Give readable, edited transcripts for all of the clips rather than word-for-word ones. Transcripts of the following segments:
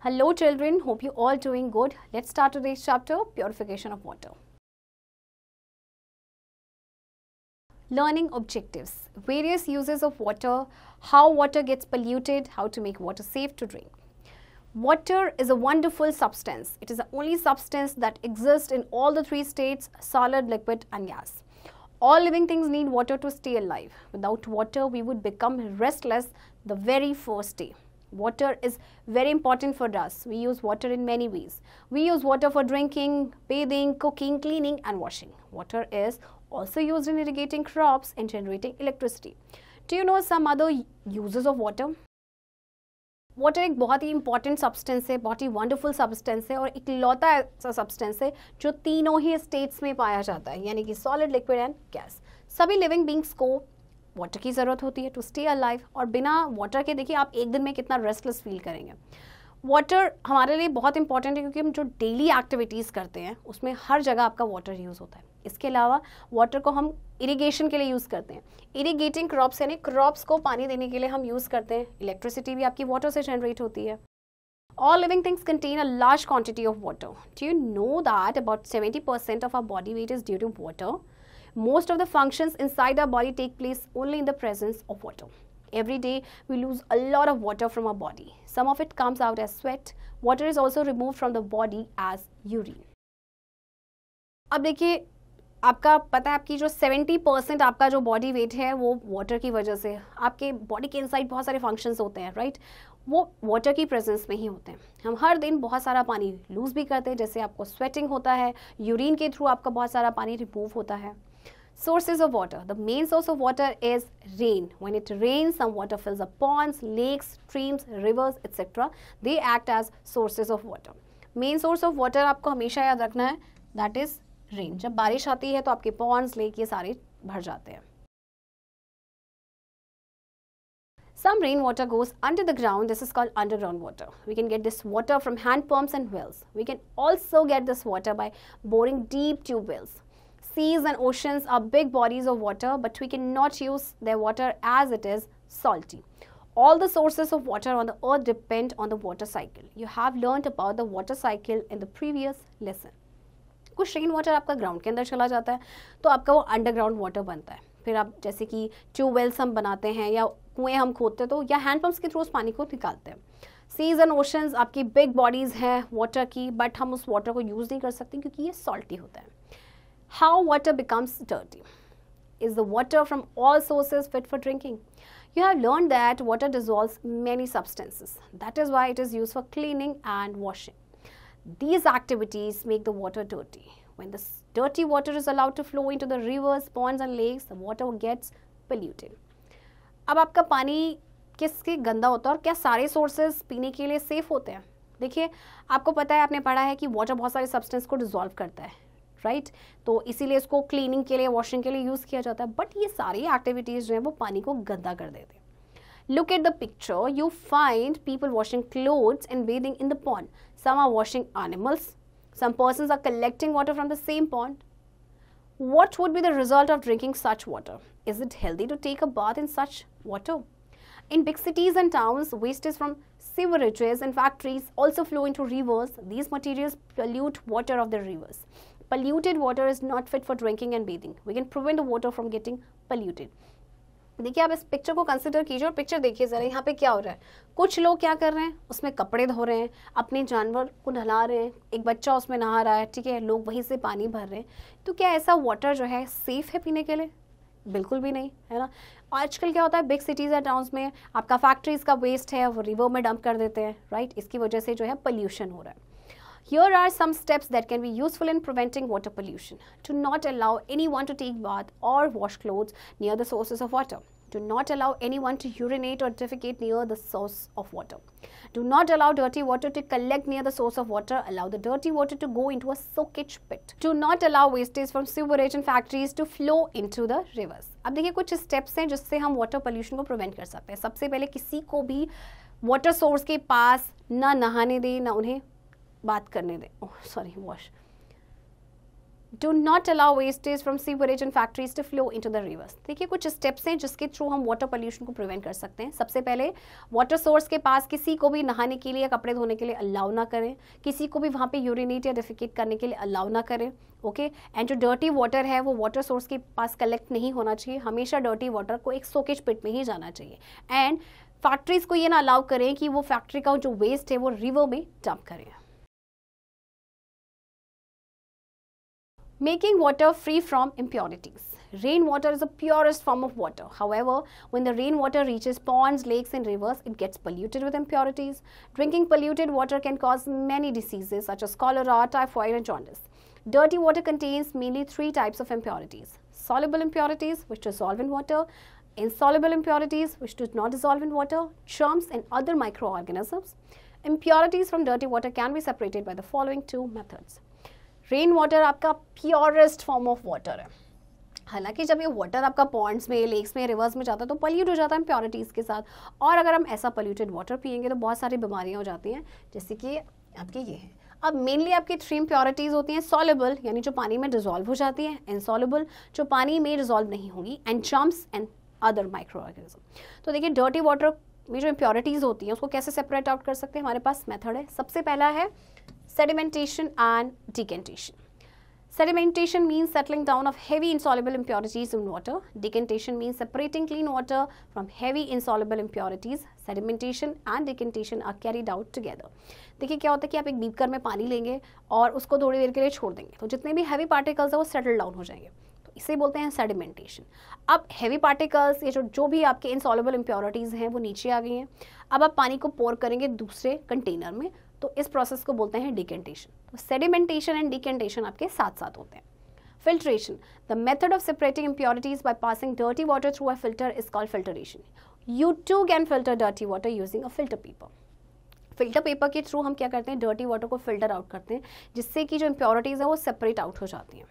Hello children, hope you all doing good. Let's start today's chapter, Purification of Water. Learning objectives, various uses of water, how water gets polluted, how to make water safe to drink. Water is a wonderful substance. It is the only substance that exists in all the three states, solid, liquid and gas. All living things need water to stay alive. Without water, we would become restless the very first day. Water is very important for us. We use water in many ways. We use water for drinking, bathing, cooking, cleaning and washing. Water is also used in irrigating crops and generating electricity. Do you know some other uses of water? Water एक बहुत ही important substance है, बहुत ही wonderful substance है और इकलौता ऐसा substance है जो तीनों ही स्टेट्स में पाया जाता है, यानी कि सॉलिड, लिक्विड एंड गैस. सभी लिविंग बींग्स को वाटर की ज़रूरत होती है टू स्टे अलाइव. और बिना वाटर के देखिए आप एक दिन में कितना रेस्टलेस फील करेंगे. वाटर हमारे लिए बहुत इंपॉर्टेंट है क्योंकि हम जो डेली एक्टिविटीज़ करते हैं उसमें हर जगह आपका वाटर यूज़ होता है. इसके अलावा वाटर को हम इरिगेशन के लिए यूज़ करते हैं. इरिगेटिंग क्रॉप्स यानी क्रॉप्स को पानी देने के लिए हम यूज़ करते हैं. इलेक्ट्रिसिटी भी आपकी वाटर से जनरेट होती है. All living things contain a large quantity of water. Do you know that about 70% of our body weight is due to water? Most of the functions inside our body take place only in the presence of water. Every day we lose a lot of water from our body. Some of it comes out as sweat. Water is also removed from the body as urine. अब देखिए आपका पता है आपकी जो 70% आपका जो body weight है वो वाटर की वजह से, आपके बॉडी के इनसाइड बहुत सारे फंक्शंस होते हैं राइट, वो वाटर की प्रेजेंस में ही होते हैं. हम हर दिन बहुत सारा पानी लूज भी करते हैं, जैसे आपको स्वेटिंग होता है, यूरिन के थ्रू आपका बहुत सारा पानी रिमूव होता है. Sources of water. The main source of water is rain. When it rains, some water fills up ponds, lakes, streams, rivers, etc. They act as sources of water. Main source of water आपको हमेशा याद रखना है, that is rain. जब बारिश आती है तो आपके ponds, lake ये सारे भर जाते हैं. Some rainwater goes under the ground. This is called underground water. We can get this water from hand pumps and wells. We can also get this water by boring deep tube wells. Seas and oceans are big bodies of water, but we cannot use their water as it is salty. All the sources of water on the earth depend on the water cycle. You have learned about the water cycle in the previous lesson. कुछ rain water आपका ground के अंदर चला जाता है तो आपका वो अंडरग्राउंड वाटर बनता है. फिर आप जैसे कि ट्यूबवेल्स हम बनाते हैं या कुएँ हम खोदते हैं तो या हैंडपम्प्स के थ्रू उस पानी को निकालते हैं. सीज एंड ओशंस आपकी बिग बॉडीज़ हैं वाटर की, बट हम उस वाटर को यूज़ नहीं कर सकते क्योंकि ये सॉल्टी होता है. How water becomes dirty. Is the water from all sources fit for drinking? You have learned that water dissolves many substances. That is why it is used for cleaning and washing. These activities make the water dirty. When this dirty water is allowed to flow into the rivers, ponds and lakes, the water gets polluted. अब आपका पानी किसके गंदा होता है और क्या सारे सोर्सेज पीने के लिए सेफ होते हैं? देखिए आपको पता है, आपने पढ़ा है कि वाटर बहुत सारे सब्सटेंस को डिजॉल्व करता है राइट तो इसीलिए इसको क्लीनिंग के लिए, वॉशिंग के लिए यूज़ किया जाता है. बट ये सारी एक्टिविटीज़ जो है वो पानी को गंदा कर देते हैं. Look at the picture, you find people washing clothes and bathing in the pond. Some are washing animals, some persons are collecting water from the same pond. What would be the result of drinking such water? Is it healthy to take a bath in such water? In big cities and towns, wastes from sewerages and factories also flow into rivers. These materials pollute water of the rivers. Polluted water is not fit for drinking and bathing. We can prevent the water from getting polluted. देखिए आप इस picture को consider कीजिए और picture देखिए ज़रा, यहाँ पे क्या हो रहा है. कुछ लोग क्या कर रहे हैं, उसमें कपड़े धो रहे हैं, अपने जानवर को नहला रहे हैं, एक बच्चा उसमें नहा रहा है, ठीक है, लोग वहीं से पानी भर रहे हैं. तो क्या ऐसा वाटर जो है सेफ़ है पीने के लिए? बिल्कुल भी नहीं, है ना. आजकल क्या होता है, बिग सिटीज़ या टाउन्स में आपका फैक्ट्रीज़ का वेस्ट है वो रिवर में डंप कर देते हैं राइट. इसकी वजह से जो है पोल्यूशन हो रहा है. Here are some steps that can be useful in preventing water pollution. Do not allow anyone to take bath or wash clothes near the sources of water. Do not allow anyone to urinate or defecate near the source of water. Do not allow dirty water to collect near the source of water. Allow the dirty water to go into a soakage pit. Do not allow wastage from sewerage and factories to flow into the rivers. अब देखिए कुछ steps हैं जिससे हम water pollution को prevent कर सकते हैं. सबसे पहले किसी को भी वाटर सोर्स के पास ना नहाने दें, ना उन्हें बात करने दें. Wash Do not allow wastage from sewerage and factories to flow into the rivers. देखिए कुछ स्टेप्स हैं जिसके थ्रू हम वाटर पोल्यूशन को प्रिवेंट कर सकते हैं. सबसे पहले वाटर सोर्स के पास किसी को भी नहाने के लिए या कपड़े धोने के लिए अलाउ ना करें, किसी को भी वहाँ पे यूरिनेट या डिफिकेट करने के लिए अलाउ ना करें. ओके, एंड जो डर्टी वाटर है वो वाटर सोर्स के पास कलेक्ट नहीं होना चाहिए. हमेशा डर्टी वाटर को एक सोकेज पिट में ही जाना चाहिए. एंड फैक्ट्रीज को ये ना अलाउ करें कि वो फैक्ट्री का जो वेस्ट है वो रिवर में डंप करें. Making water free from impurities. Rainwater is the purest form of water. However, when the rainwater reaches ponds, lakes and rivers, it gets polluted with impurities. Drinking polluted water can cause many diseases such as cholera, typhoid and jaundice. Dirty water contains mainly 3 types of impurities. Soluble impurities which dissolve in water, insoluble impurities which do not dissolve in water, germs and other microorganisms. Impurities from dirty water can be separated by the following 2 methods. Rain water आपका purest form of water है. हालांकि जब ये water आपका Pond's में, lakes में, reverse में जाता है तो पल्यूट हो जाता है इम्प्योरिटीज़ के साथ. और अगर हम ऐसा पल्यूटेड वाटर पियेंगे तो बहुत सारी बीमारियां हो जाती हैं, जैसे कि आपके ये है. अब मेनली आपकी 3 इम्प्योरिटीज़ होती हैं. सॉल्युबल यानी जो पानी में डिजॉल्व हो जाती हैं, इनसॉल्युबल जो पानी में डिजॉल्व नहीं होगी, and germs and other micro organism. तो देखिए डर्टी वाटर में जो इम्प्योरिटीज़ होती हैं उसको कैसे सेपरेट आउट कर सकते हैं. हमारे पास मेथड है. सबसे पहला है sedimentation and decantation. Sedimentation means settling down of heavy insoluble impurities in water. Decantation means separating clean water from heavy insoluble impurities. Sedimentation and decantation are carried out together. देखिए क्या होता है कि आप एक बीकर में पानी लेंगे और उसको थोड़ी देर के लिए छोड़ देंगे तो जितने भी हैवी पार्टिकल्स हैं वो सेटल डाउन हो जाएंगे. तो इसे बोलते हैं सेडिमेंटेशन. अब हैवी पार्टिकल्स, ये जो भी आपके इनसॉल्युबल इम्प्योरिटीज़ हैं वो नीचे आ गई हैं. अब आप पानी को पोर करेंगे दूसरे कंटेनर में, तो इस प्रोसेस को बोलते हैं डिकेंटेशन. तो सेडिमेंटेशन एंड डिकेंटेशन आपके साथ साथ होते हैं. Filtration, the method of separating impurities by passing dirty water through a filter is called filtration. You too can filter dirty water using a filter paper. Filter paper के through हम क्या करते हैं, डर्टी वाटर को filter out करते हैं, जिससे कि जो इम्प्योरिटीज है वो सेपरेट आउट हो जाती हैं.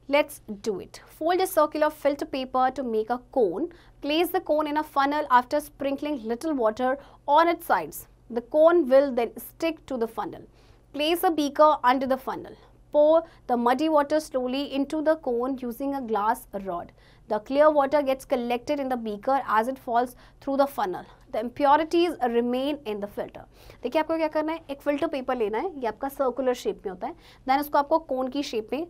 Let's do it. Fold a circle of filter paper to make a cone. Place the cone in a funnel after sprinkling little water on its sides. The cone will then stick to the funnel. Place a beaker under the funnel. Pour the muddy water slowly into the cone using a glass rod. The clear water gets collected in the beaker as it falls through the funnel. The impurities remain in the filter. देखिए आपको क्या करना है, एक filter paper लेना है, ये आपका सर्कुलर शेप में होता है. देन उसको आपको कोन की शेप में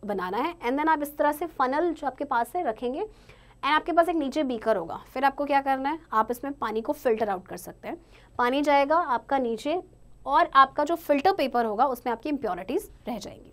बनाना है. एंड देन आप इस तरह से फनल जो आपके पास है रखेंगे एंड आपके पास एक नीचे बीकर होगा. फिर आपको क्या करना है, आप इसमें पानी को फिल्टर आउट कर सकते हैं. पानी जाएगा आपका नीचे और आपका जो फिल्टर पेपर होगा उसमें आपकी इम्प्योरिटीज रह जाएंगी.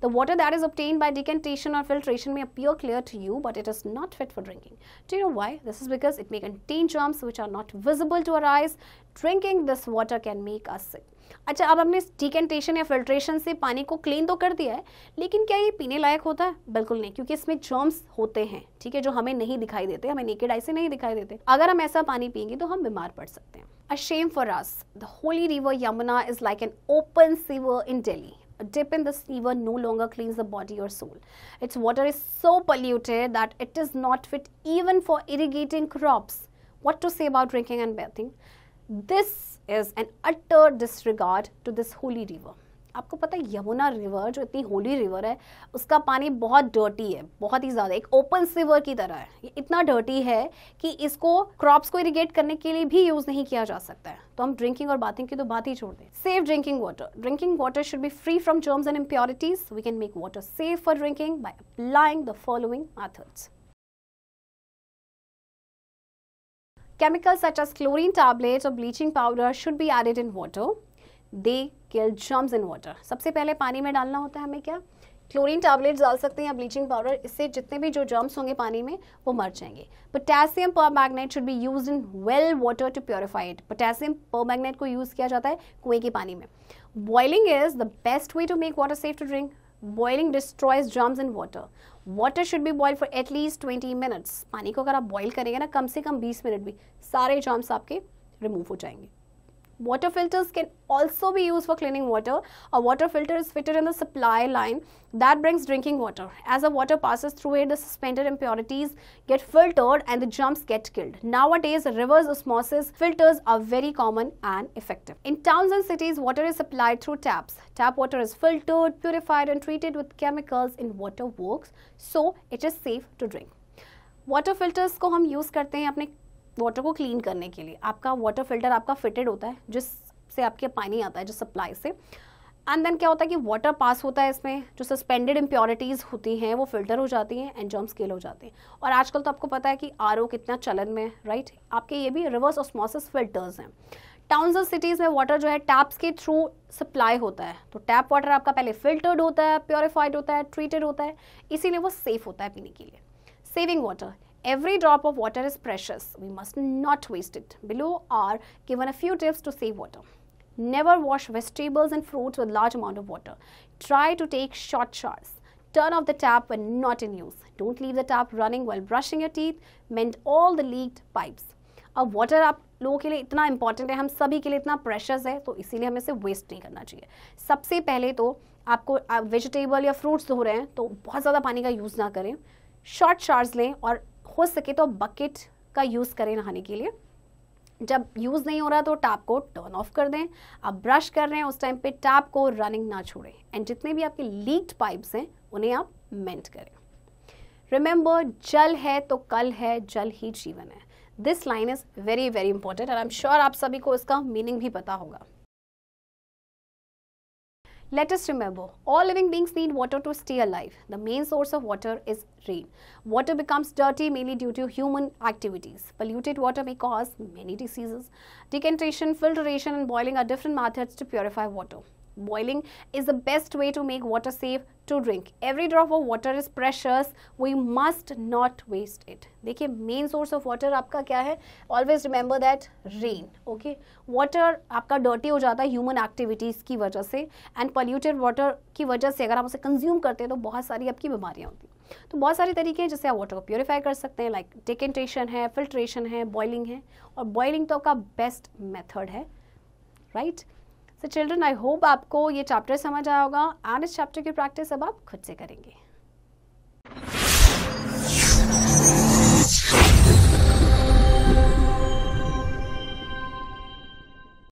The water that is obtained by decantation or filtration may appear clear to you, but it is not fit for drinking. Do you know why? This is because it may contain germs which are not visible to our eyes. Drinking this water can make us sick. अच्छा, अब हमने decantation या filtration से पानी को clean तो कर दिया है, लेकिन क्या ये पीने लायक होता है? बिल्कुल नहीं, क्योंकि इसमें जर्म्स होते हैं, ठीक है, जो हमें नहीं दिखाई देते, हमें नेकेड आई से नहीं दिखाई देते. अगर हम ऐसा पानी पिएंगे तो हम बीमार पड़ सकते हैं. A shame for us. The holy river Yamuna is like an open sewer in Delhi. A dip in the sewer no longer cleans the body or soul. Its water is so polluted that it is not fit even for irrigating crops. What to say about drinking and bathing? This is an utter disregard to this holy river. आपको पता है Yamuna river जो इतनी Holi river है उसका पानी बहुत dirty है, बहुत ही ज़्यादा, एक ओपन सिवर की तरह है. ये इतना डर्टी है कि इसको क्रॉप्स को इरिगेट करने के लिए भी यूज़ नहीं किया जा सकता है. तो हम ड्रिंकिंग और बाथिंग की तो बात ही छोड़ दें. Safe drinking water. Drinking water should be free from germs and impurities. We can make water safe for drinking by applying the following methods. Chemicals such as chlorine tablets or bleaching powder should be added in water. They kill germs in water. सबसे पहले पानी में डालना होता है हमें क्या, chlorine tablets डाल सकते हैं या ब्लीचिंग पाउडर. इससे जितने भी जो जर्म्स होंगे पानी में वो मर जाएंगे. Potassium permanganate should be used in well water to purify it. Potassium permanganate को यूज़ किया जाता है कुएं के पानी में. Boiling is the best way to make water safe to drink. Boiling destroys germs in water. Water should be boiled for at least 20 minutes. पानी को अगर आप बॉईल करेंगे ना कम से कम 20 मिनट भी, सारे जर्म्स आपके रिमूव हो जाएंगे. Water filters can also be used for cleaning water. A water filter is fitted in the supply line that brings drinking water. As the water passes through it, the suspended impurities get filtered and the germs get killed. Nowadays, reverse osmosis filters are very common and effective. In towns and cities, water is supplied through taps. Tap water is filtered, purified and treated with chemicals in water works, so it is safe to drink. Water filters को हम use करते हैं अपने water को clean करने के लिए. आपका वाटर फिल्टर आपका फिटेड होता है जिससे आपके पानी आता है, जो सप्लाई से. एंड देन क्या होता है कि वाटर पास होता है इसमें, जो सस्पेंडेड इम्प्योरिटीज़ होती हैं वो फिल्टर हो जाती हैं एंड जर्म्स किल हो जाते हैं. और आजकल तो आपको पता है कि आरओ कितना चलन में है, राइट. आपके ये भी रिवर्स ऑस्मोसिस फिल्टर्स हैं. टाउन्स और सिटीज़ में वाटर जो है टैप्स के थ्रू सप्लाई होता है. तो टैप वाटर आपका पहले फिल्टर्ड होता है, प्योरीफाइड होता है, ट्रीटेड होता है, इसीलिए वो सेफ होता है पीने के लिए. Saving water. Every drop of water is precious. We must not waste it. Below are given a few tips to save water. Never wash vegetables and fruits with large amount of water. Try to take short showers. Turn off the tap when not in use. Don't leave the tap running while brushing your teeth. Mend all the leaked pipes. अब water आप लोगों के लिए इतना important है, हम सभी के लिए इतना प्रेशस है, तो इसीलिए हमें इसे वेस्ट नहीं करना चाहिए. सबसे पहले तो आपको वेजिटेबल या फ्रूट्स धो रहे हैं तो बहुत ज़्यादा पानी का यूज़ ना करें. शॉर्ट शावर्स लें और हो सके तो बकेट का यूज़ करें नहाने के लिए. जब यूज़ नहीं हो रहा तो टैप को टर्न ऑफ कर दें. आप ब्रश कर रहे हैं उस टाइम पे टैप को रनिंग ना छोड़ें. एंड जितने भी आपके लीक्ड पाइप्स हैं उन्हें आप मेंट करें. रिमेंबर, जल है तो कल है, जल ही जीवन है. This line is very very important and I am sure आप सभी को इसका मीनिंग भी पता होगा. Let us remember, all living beings need water to stay alive. The main source of water is rain. Water becomes dirty mainly due to human activities. Polluted water may cause many diseases. Decantation, filtration and boiling are different methods to purify water. Boiling is the best way to make water safe to drink. Every drop of water is precious. We must not waste it. देखिए, main source of water आपका क्या है? Always remember that rain. Okay? Water आपका dirty हो जाता है human activities की वजह से, and polluted water की वजह से अगर आप उसे consume करते हैं तो बहुत सारी आपकी बीमारियाँ होती हैं. तो बहुत सारे तरीके हैं जिससे आप वाटर को प्योरीफाई कर सकते हैं, लाइक डिकेंटेशन है, फिल्ट्रेशन है, बॉइलिंग है. और बॉइलिंग तो आपका बेस्ट मेथड है, right. So children, I hope आपको ये चैप्टर समझ आया होगा एंड इस चैप्टर की प्रैक्टिस अब आप खुद से करेंगे.